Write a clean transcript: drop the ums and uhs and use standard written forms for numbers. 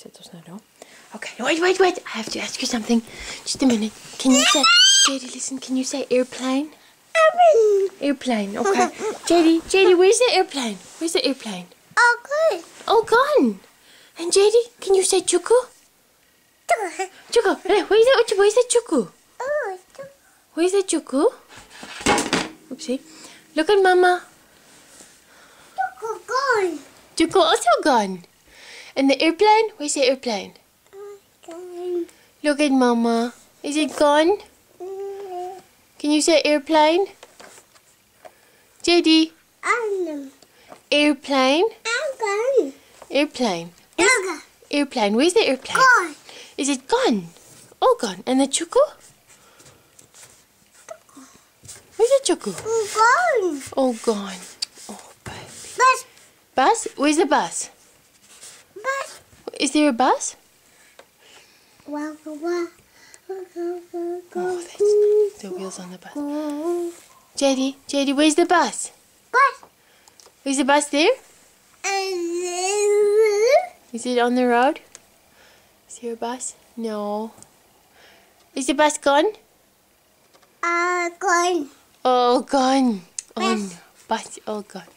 Zet ons naar door. Okay, wait. I have to ask you something. Just a minute. Can you say, JD, listen, can you say airplane? Airplane, okay. JD, where's the airplane? Where's the airplane? Oh, gone. And JD, can you say chuku? Chuku. Hey, where's the chuku? Where's the chuku? Oopsie. Look at Mama. Chuku also gone. And the airplane? Where's the airplane? Look at Mama. Is it gone? Can you say airplane? JD. Airplane. Airplane. Airplane. Where's the airplane? Gone. Is it gone? Oh, gone. And the chuku? Where's the chuku? Gone. Oh, gone. Oh, baby. Bus. Bus? Where's the bus? Bus. Is there a bus? Oh, that's the wheels on the bus. JD, where's the bus? Bus. Is the bus there? Is it on the road? Is there a bus? No. Is the bus gone? Gone. Oh, gone. Oh, Bus. no. Bus, oh, gone.